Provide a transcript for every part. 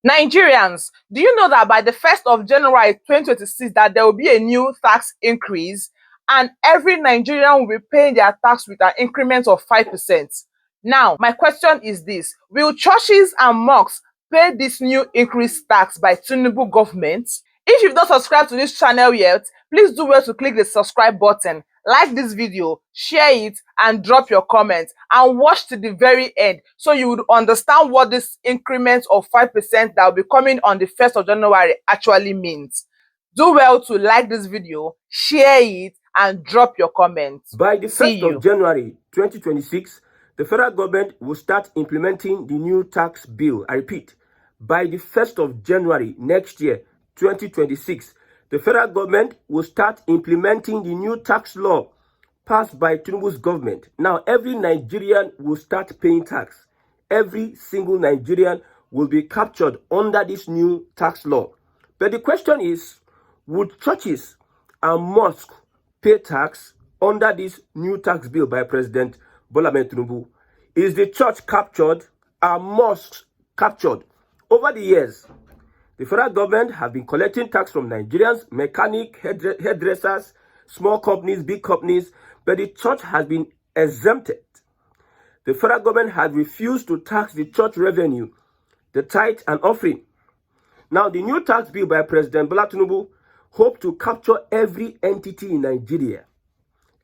Nigerians, do you know that by the 1st of January 2026 that there will be a new tax increase and every Nigerian will be paying their tax with an increment of 5%? Now, my question is this: will churches and mosques pay this new increased tax by Tinubu government? If you've not subscribed to this channel yet, please do well to click the subscribe button, like this video, share it, and drop your comments, and watch to the very end so you would understand what this increment of 5% that will be coming on the 1st of January actually means. Do well to like this video, share it, and drop your comments. By the 1st of January 2026, the federal government will start implementing the new tax bill. I repeat, by the 1st of January next year, 2026, the federal government will start implementing the new tax law passed by Tinubu's government. Now, every Nigerian will start paying tax. Every single Nigerian will be captured under this new tax law. But the question is, would churches and mosques pay tax under this new tax bill by President Bola Tinubu? Is the church captured? Are mosques captured? Over the years, the federal government have been collecting tax from Nigerians, mechanics, hairdressers, small companies, big companies, but the church has been exempted. The federal government has refused to tax the church revenue, the tithe and offering. Now, the new tax bill by President Bola Tinubu hope to capture every entity in Nigeria.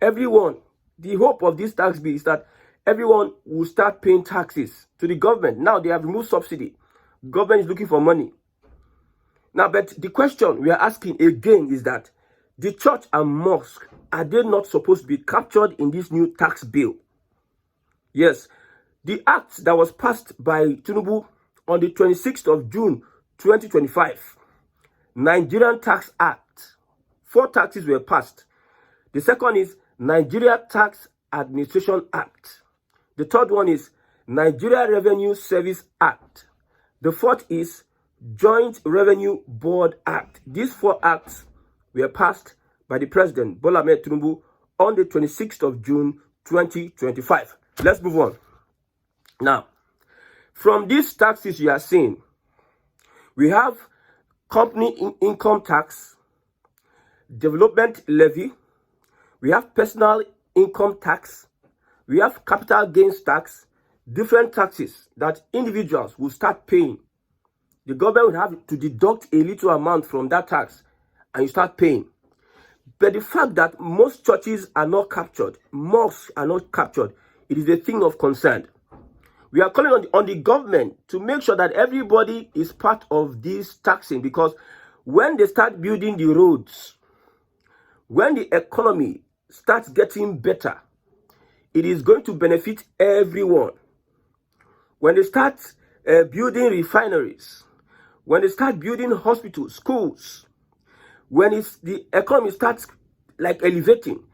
Everyone. The hope of this tax bill is that everyone will start paying taxes to the government. Now they have removed subsidy. Government is looking for money. Now, but the question we are asking again is that the church and mosque, are they not supposed to be captured in this new tax bill? Yes, the act that was passed by Tinubu on the 26th of June 2025, Nigerian Tax Act, 4 taxes were passed. The second is Nigeria Tax Administration Act. The third one is Nigeria Revenue Service Act. The fourth is Joint Revenue Board Act. These 4 acts were passed by the President Bola Tinubu on the 26th of June 2025. Let's move on. Now, from these taxes you are seeing, we have company income tax, development levy, we have personal income tax, we have capital gains tax, different taxes that individuals will start paying. The government will have to deduct a little amount from that tax and you start paying. But the fact that most churches are not captured, mosques are not captured, it is a thing of concern. We are calling on the government to make sure that everybody is part of this taxing, because when they start building the roads, when the economy starts getting better, it is going to benefit everyone. When they start building refineries, when they start building hospitals, schools, when the economy starts like elevating,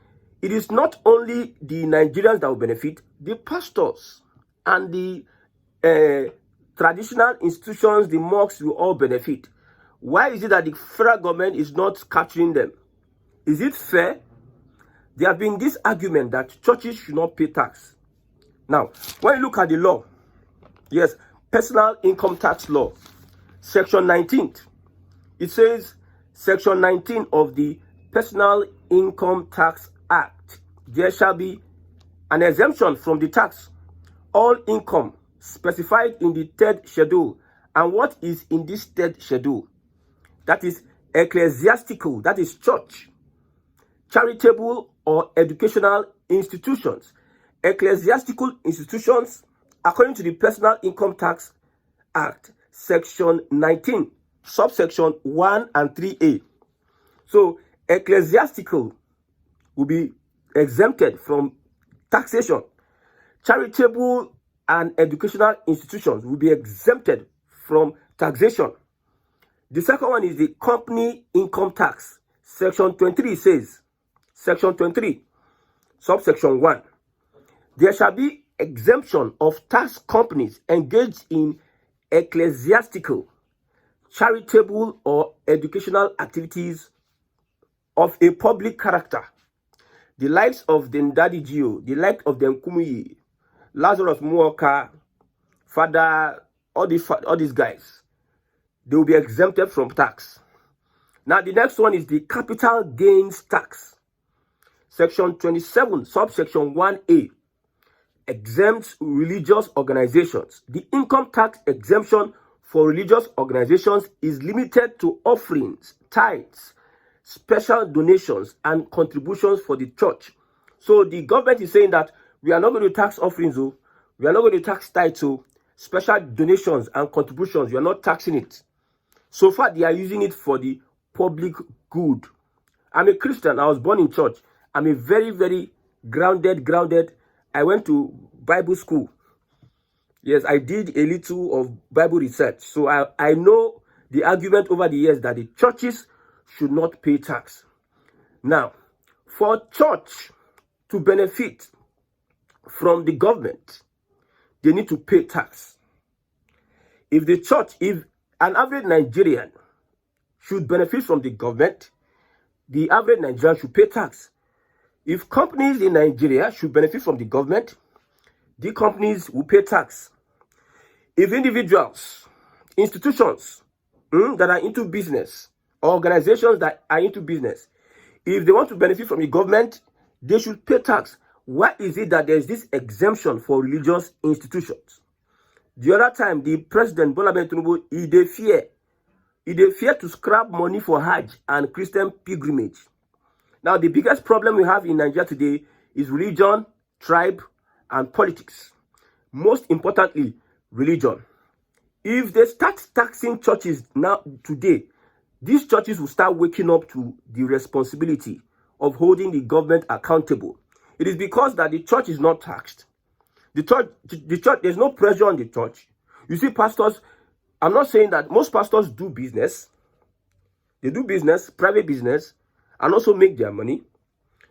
it is not only the Nigerians that will benefit, the pastors and the traditional institutions, the mosques will all benefit. Why is it that the federal government is not capturing them? Is it fair? There have been this argument that churches should not pay tax. Now, when you look at the law, yes, personal income tax law, section 19, it says, section 19 of the Personal Income Tax Act, there shall be an exemption from the tax. All income specified in the 3rd schedule. And what is in this 3rd schedule? That is ecclesiastical, that is church, charitable or educational institutions. Ecclesiastical institutions, according to the Personal Income Tax Act, section 19, subsection 1 and 3A. So ecclesiastical will be exempted from taxation. Charitable and educational institutions will be exempted from taxation. The second one is the company income tax. Section 23 says, section 23, subsection 1, there shall be exemption of tax companies engaged in ecclesiastical, charitable or educational activities of a public character. The likes of the Ndadi Gio, the like of the Nkumuyi, Lazarus Muoka, Father, all these guys, they will be exempted from tax. Now, the next one is the capital gains tax. Section 27, subsection 1A, exempts religious organizations. The income tax exemption for religious organizations is limited to offerings, tithes, special donations, and contributions for the church. So the government is saying that we are not going to tax offerings, we are not going to tax tithes, special donations and contributions, we are not taxing it. So far, they are using it for the public good. I'm a Christian. I was born in church. I'm a very, very grounded. I went to Bible school. Yes, I did a little of Bible research. So I know the argument over the years that the churches should not pay tax. Now, for church to benefit from the government, they need to pay tax. If an average Nigerian should benefit from the government, the average Nigerian should pay tax. If companies in Nigeria should benefit from the government, the companies will pay tax. If individuals, institutions that are into business, organizations that are into business, if they want to benefit from the government, they should pay tax. Why is it that there's this exemption for religious institutions? The other time, the president, Bola Tinubu, he fear to scrap money for Hajj and Christian pilgrimage. Now, the biggest problem we have in Nigeria today is religion, tribe, and politics. Most importantly, religion. If they start taxing churches now, today, these churches will start waking up to the responsibility of holding the government accountable. It is because that the church is not taxed. The church, there's no pressure on the church. You see, pastors, I'm not saying that most pastors do business. They do business, private business, and also make their money.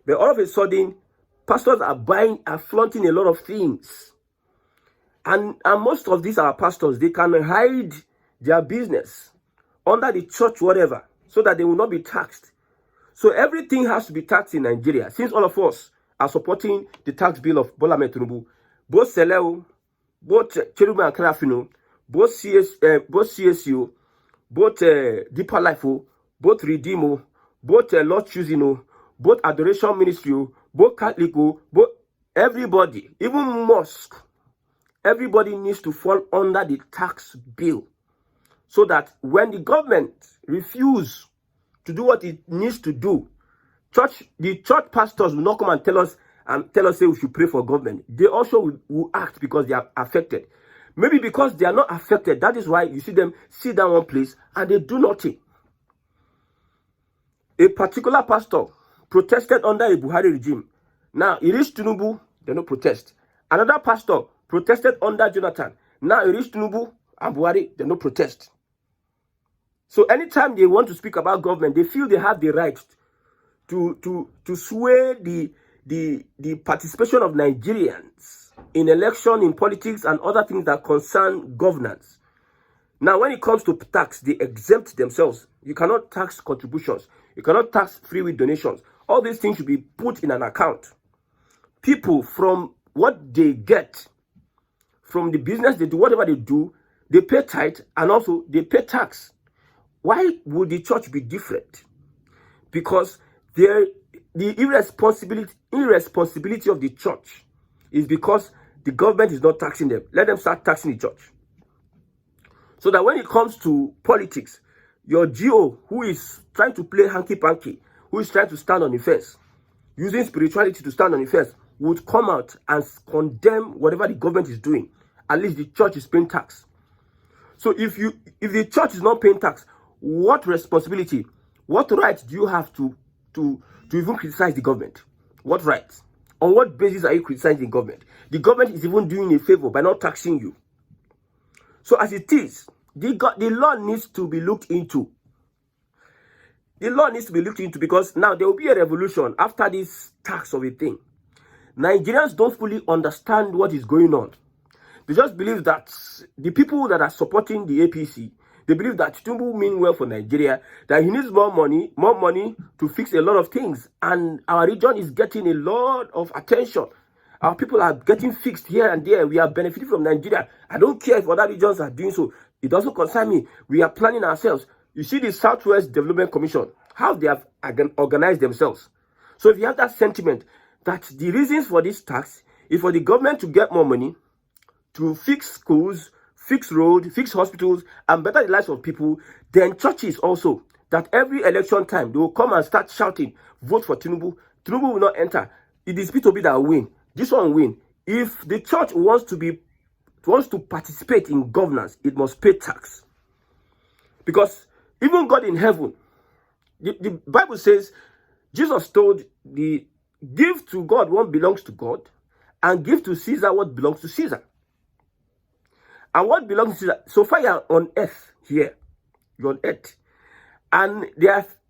But all of a sudden, pastors are flaunting a lot of things. And most of these are pastors. They can hide their business under the church, whatever, so that they will not be taxed. So everything has to be taxed in Nigeria. Since all of us are supporting the tax bill of Bola Tinubu, both Seleo, both Cherubim and Kerafino, both CSU, both Deeper Life, both Redeemo, both Lord Choosing, both Adoration Ministry, both Catholic, both everybody, even mosque, everybody needs to fall under the tax bill, so that when the government refuses to do what it needs to do, the church pastors will not come and tell us say we should pray for government. They also will act because they are affected. Maybe because they are not affected, that is why you see them sit down one place and they do nothing. A particular pastor protested under a Buhari regime. Now, it is Tinubu, they no protest. Another pastor protested under Jonathan. Now, it is Tinubu and Buhari, they no protest. So anytime they want to speak about government, they feel they have the right to sway the participation of Nigerians in election, in politics, and other things that concern governance. Now, when it comes to tax, they exempt themselves. You cannot tax contributions. You cannot tax free will donations. All these things should be put in an account. People, from what they get, from the business they do, whatever they do, they pay tithe and also they pay tax. Why would the church be different? Because the irresponsibility of the church is because the government is not taxing them. Let them start taxing the church. So that when it comes to politics, your GO, who is trying to play hanky-panky, who is trying to stand on the fence, using spirituality to stand on the fence, would come out and condemn whatever the government is doing. At least the church is paying tax. So if the church is not paying tax, what responsibility, what right do you have to even criticize the government? What right? On what basis are you criticizing the government? The government is even doing a favor by not taxing you. So as it is, the law needs to be looked into. The law needs to be looked into because now there will be a revolution after this tax of a thing. Nigerians don't fully understand what is going on. They just believe that the people that are supporting the APC, they believe that Tinubu mean well for Nigeria, that he needs more money to fix a lot of things. And our region is getting a lot of attention. Our people are getting fixed here and there. We are benefiting from Nigeria. I don't care if other regions are doing so. It doesn't concern me. We are planning ourselves. You see the Southwest Development Commission, how they have organized themselves. So if you have that sentiment that the reasons for this tax is for the government to get more money, to fix schools, fix roads, fix hospitals, and better the lives of people, then churches also, that every election time, they will come and start shouting, vote for Tinubu. Tinubu will not enter. It is P2B that will win. This one will win. If the church wants to participate in governance, it must pay tax. Because even God in heaven, the Bible says, Jesus told the give to God what belongs to God, and give to Caesar what belongs to Caesar. And what belongs to Caesar, so far you're on earth here, you're on earth, and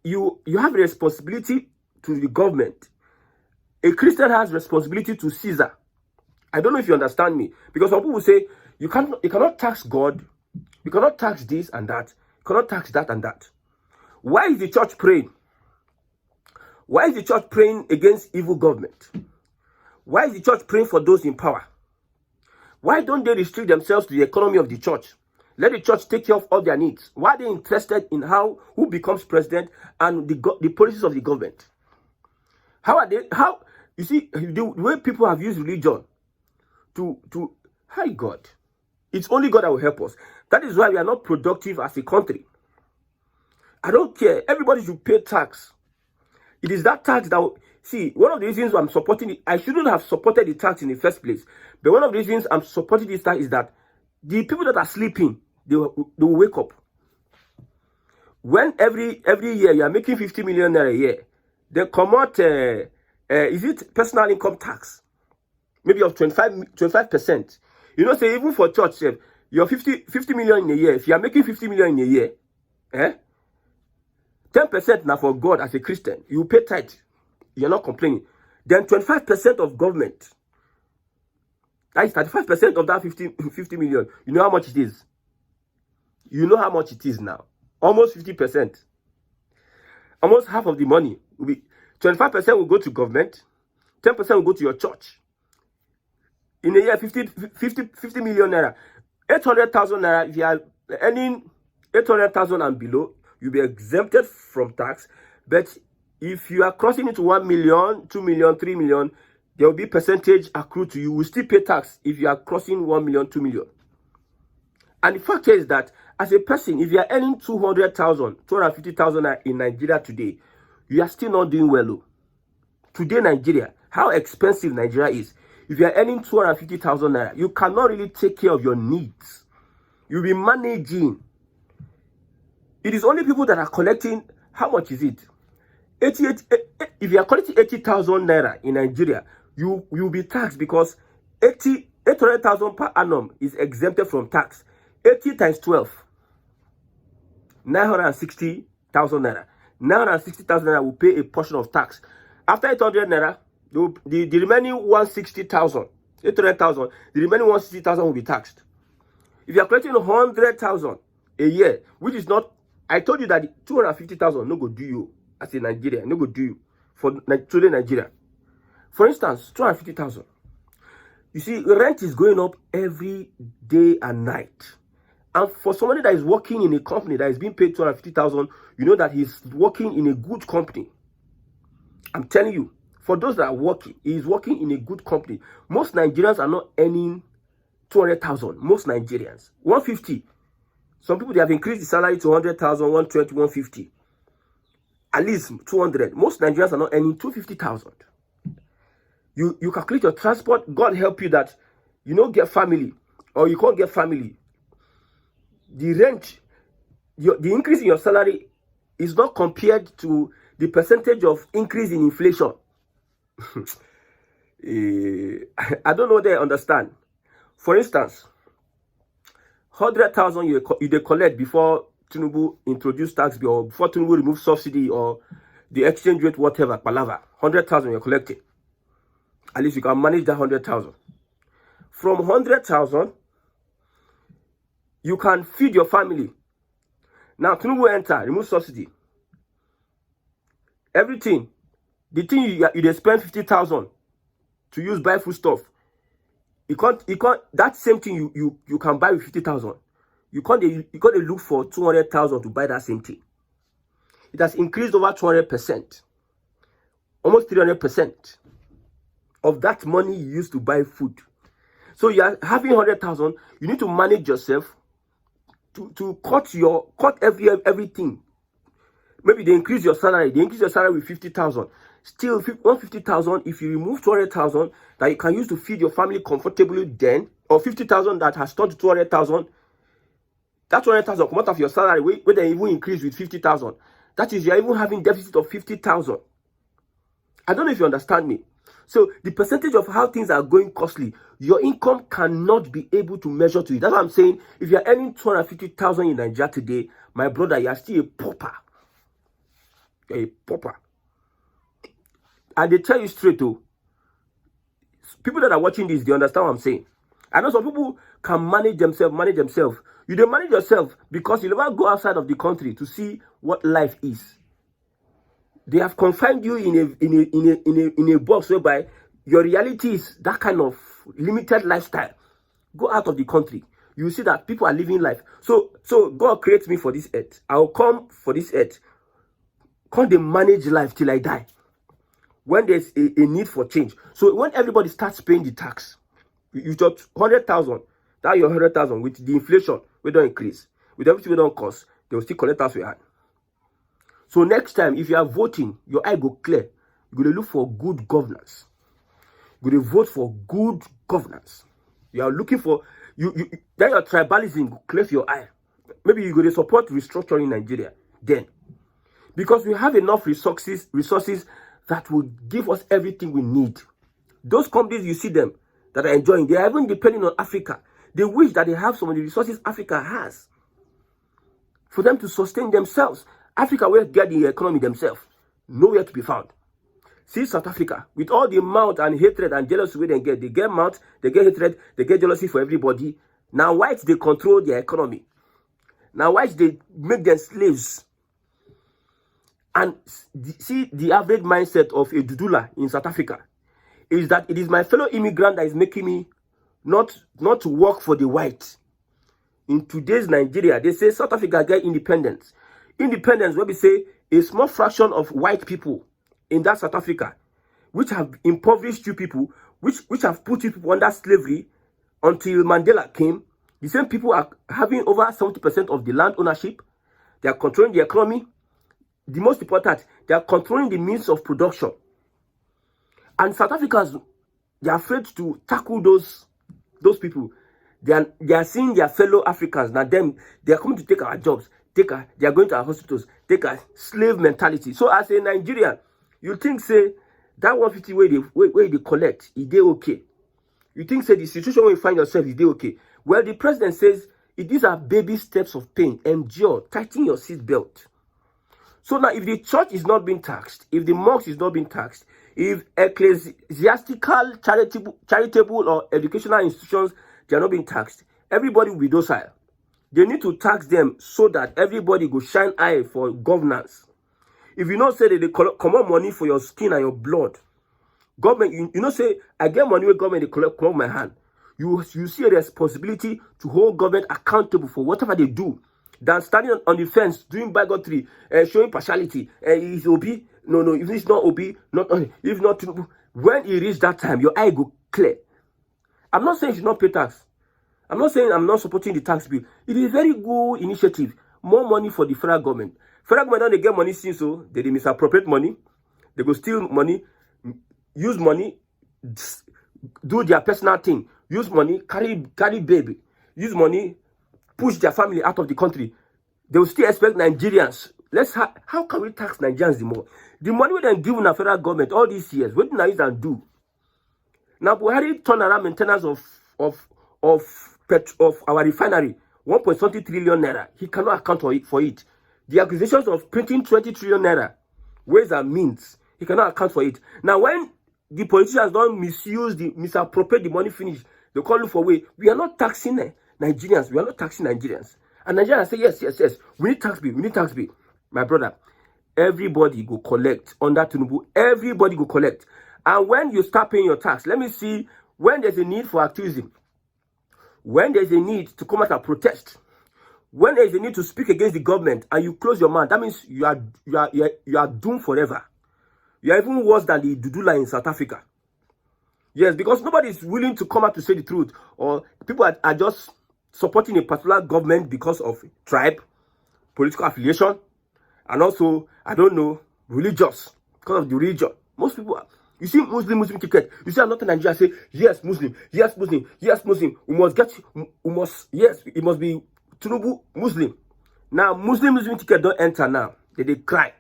you have a responsibility to the government. A Christian has responsibility to Caesar. I don't know if you understand me, because some people say you cannot tax God, you cannot tax this and that, you cannot tax that and that. Why is the church praying? Why is the church praying against evil government? Why is the church praying for those in power? Why don't they restrict themselves to the economy of the church? Let the church take care of all their needs. Why are they interested in who becomes president and the policies of the government? You see, the way people have used religion to hide God. It's only God that will help us. That is why we are not productive as a country. I don't care. Everybody should pay tax. It is that tax that see, one of the reasons I'm supporting it, I shouldn't have supported the tax in the first place. But one of the reasons I'm supporting this tax is that the people that are sleeping, they will wake up. When every year you are making 50 million naira a year, they come out, is it personal income tax? Maybe of 25%. You know, say even for church, you're 50 million in a year. If you are making 50 million in a year, 10% now for God as a Christian, you pay tithe. You're not complaining. Then 25% of government. That is 35% of that 50 million. You know how much it is? You know how much it is now. Almost 50%. Almost half of the money will be 25% will go to government, 10% will go to your church. In a year, 50 million naira. 800,000 naira, if you are earning 800,000 and below, you'll be exempted from tax. But if you are crossing into 1 million, 2 million, 3 million, there will be percentage accrued to you. You will still pay tax if you are crossing 1 million, 2 million. And the fact is that as a person, if you are earning 200,000, 250,000 in Nigeria today, you are still not doing well. Today, Nigeria, how expensive Nigeria is. If you are earning 250,000 naira, you cannot really take care of your needs. You'll be managing. It is only people that are collecting, how much is it? If you are collecting 80,000 naira in Nigeria, you'll be taxed because 800,000 per annum is exempted from tax. 80 times 12, 960,000 naira. 960,000 naira will pay a portion of tax. After 800 naira, the remaining 160,000, 800,000, the remaining 160,000 will be taxed. If you are collecting 100,000 a year, which is not, I told you that 250,000 no go do you as a Nigerian, no go do you for today Nigeria. For instance, 250,000. You see, rent is going up every day and night. And for somebody that is working in a company that is being paid 250,000, you know that he's working in a good company. I'm telling you, for those that are working, he is working in a good company. Most Nigerians are not earning 200,000. Most Nigerians, 150. Some people, they have increased the salary to 100,000, 120, 150. At least 200. Most Nigerians are not earning 250,000. You calculate your transport. God help you that you don't get family or you can't get family. The rent, the increase in your salary is not compared to the percentage of increase in inflation. I don't know they understand. For instance, 100,000 you collect before Tinubu introduced tax bill or before Tinubu removed subsidy or the exchange rate, whatever, palava. 100,000 you're collecting. At least you can manage that 100,000. From 100,000, you can feed your family. Now, Tinubu enter, remove subsidy. Everything. The thing you spend 50,000 to use buy food stuff. You can't, that same thing you can buy with 50,000. you can't look for 200,000 to buy that same thing. It has increased over 200%, almost 300% of that money you used to buy food. So you are having 100,000. You need to manage yourself to cut everything. Maybe they increase your salary. They increase your salary with 50,000. Still, 150,000. If you remove 200,000 that you can use to feed your family comfortably, then, or 50,000 that has turned to 200,000, that 200,000 come out of your salary. Where they even increase with 50,000. That is, you are even having deficit of 50,000. I don't know if you understand me. So the percentage of how things are going costly, your income cannot be able to measure to it. That's what I'm saying. If you're earning 250,000 in Nigeria today, my brother, you are still a pauper. You're a pauper. And they tell you straight, though. People that are watching this, they understand what I'm saying. I know some people can manage themselves. You don't manage yourself because you never go outside of the country to see what life is. They have confined you in a box whereby your reality is that kind of limited lifestyle. Go out of the country. You will see that people are living life. So God creates me for this earth. I will come for this earth. Can't they manage life till I die? When there's a need for change. So when everybody starts paying the tax, you got 100,000. That your 100,000 with the inflation, we don't increase. With everything we don't cost, they will still collect us with hand. So next time, if you are voting, your eye go clear. You're going to look for good governance. You're going to vote for good governance. You are looking for, then your tribalism will clear your eye. Maybe you're going to support restructuring Nigeria then. Because we have enough resources that will give us everything we need. Those companies, you see them, that are enjoying, they are even depending on Africa. They wish that they have some of the resources Africa has for them to sustain themselves. Africa will get the economy themselves. Nowhere to be found. See South Africa, with all the amount and hatred and jealousy they get mouth, they get hatred, they get jealousy for everybody. Now whites, they control their economy. Now whites, they make them slaves. And see the average mindset of a Dudula in South Africa is that it is my fellow immigrant that is making me not to work for the white. In today's Nigeria, they say South Africa get independence. Independence, where we say a small fraction of white people in that South Africa, which have impoverished you people, which have put you people under slavery until Mandela came. The same people are having over 70% of the land ownership. They are controlling the economy. The most important, they are controlling the means of production. And South Africans, they are afraid to tackle those people. They are seeing their fellow Africans. Now they are coming to take our jobs. They are going to our hospitals. Take a slave mentality. So as a Nigerian, you think say that 150 where they collect, is they okay? You think say the situation where you find yourself, is they okay? Well, the president says these are baby steps of pain. Endure. Tighten your seatbelt. So now, if the church is not being taxed, if the mosque is not being taxed, if ecclesiastical, charitable or educational institutions, they are not being taxed, everybody will be docile. They need to tax them so that everybody go shine eye for governance. If you not say that they collect money for your skin and your blood, government, you know say, I get money with government, they collect my hand. You see a responsibility to hold government accountable for whatever they do. Than standing on the fence, doing bigotry, showing partiality. Is Obi? No. If it's not Obi, if not Tinubu. When it reach that time, your eye go clear. I'm not saying you should not pay tax. I'm not saying I'm not supporting the tax bill. It is a very good initiative. More money for the federal government. Federal government don't get money since so they misappropriate money. They go steal money, use money, do their personal thing. Use money, carry baby. Use money, push their family out of the country. They will still expect Nigerians. How can we tax Nigerians the more? The money we then give the federal government all these years, what did Nigerians do? Now Buhari turn around maintenance of our refinery, 1.20 trillion naira. He cannot account for it. The accusations of printing 20 trillion naira, ways and means, he cannot account for it. Now when the politicians don't misappropriate the money finish, they call for way. We are not taxing Nigerians. We are not taxing Nigerians. And Nigerians say, yes. We need tax bill. My brother, everybody go collect under Tinubu. Everybody go collect. And when you start paying your tax, let me see when there's a need for activism. When there's a need to come out and protest. When there is a need to speak against the government and you close your mouth, that means you are doomed forever. You are even worse than the Dudula in South Africa. Yes, because nobody is willing to come out to say the truth, or people are just supporting a particular government because of tribe, political affiliation, and also, I don't know, religious, because of the religion. Most people, you see Muslim ticket, you see another Nigeria say, yes, Muslim, yes, Muslim, yes, Muslim, yes, it must be Tinubu, Muslim. Now, Muslim ticket don't enter now. They cry.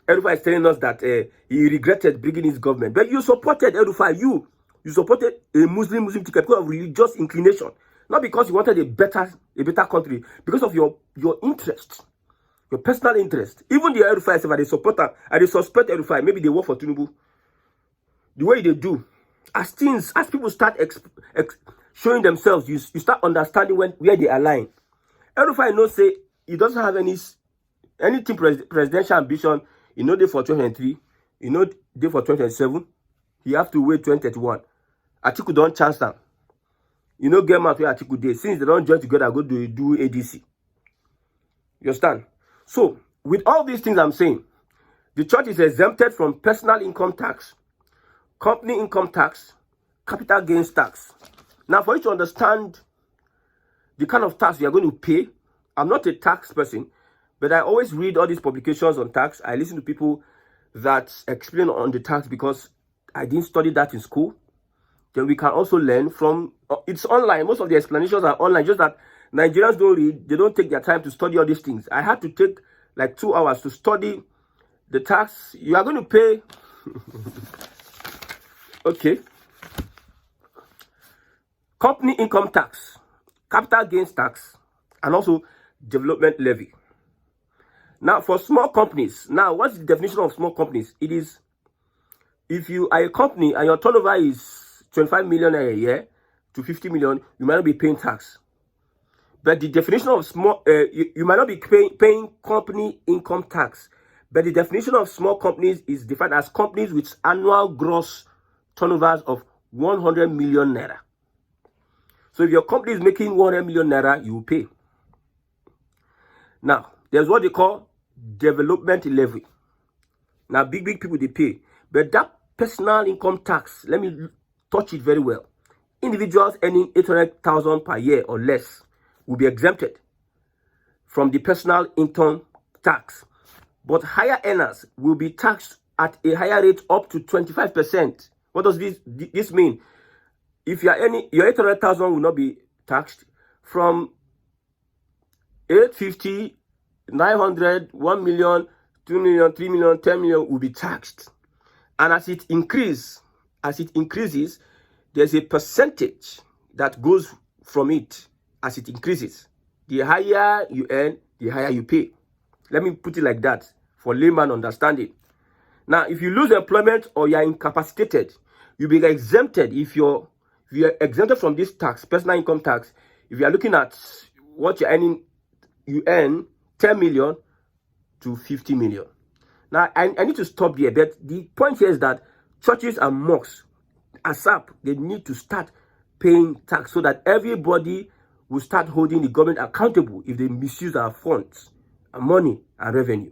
Everybody is telling us that he regretted bringing his government. But you supported Erufai. You supported a Muslim ticket because of religious inclination. Not because you wanted a better country. Because of your interest. Your personal interest. Even the Erufai say, they support her. And they suspect Erufai. Maybe they work for Tinubu. The way they do. As people start showing themselves, you start understanding where they align. Erufai knows say he doesn't have anything presidential ambition. You know, they for 2023, you know, they for 2027, he have to wait 2031. Atiku don't chance them. You know, get mad where Atiku day. Since they don't join together, go do ADC. You understand? So, with all these things I'm saying, the church is exempted from personal income tax, company income tax, capital gains tax. Now, for you to understand the kind of tax you are going to pay, I'm not a tax person, but I always read all these publications on tax. I listen to people that explain on the tax because I didn't study that in school. Then we can also learn from, it's online. Most of the explanations are online, just that Nigerians don't read. They don't take their time to study all these things. I had to take like 2 hours to study the tax. You are going to pay, okay, company income tax, capital gains tax, and also development levy. Now, for small companies, now, what's the definition of small companies? It is, if you are a company and your turnover is 25 million a year to 50 million, you might not be paying tax. But the definition of small, you might not be paying company income tax. But the definition of small companies is defined as companies with annual gross turnovers of 100 million naira. So if your company is making 100 million naira, you will pay. Now, there's what they call development levy. Now, big people, they pay. But that personal income tax, let me touch it very well. Individuals earning 800,000 per year or less will be exempted from the personal income tax. But higher earners will be taxed at a higher rate up to 25%. What does this mean? If you are earning, your 800,000 will not be taxed. From 850, 900, 1 million, 2 million, 3 million, 10 million will be taxed. And as it increases, there's a percentage that goes from it as it increases. The higher you earn, the higher you pay. Let me put it like that for layman understanding. Now, if you lose employment or you are incapacitated, you'll be exempted. If you're exempted from this tax, personal income tax, if you are looking at what you're earning, you earn 10 million to 50 million. Now, I need to stop here, but the point here is that churches and mosques, ASAP, they need to start paying tax so that everybody will start holding the government accountable if they misuse our funds, our money, and revenue.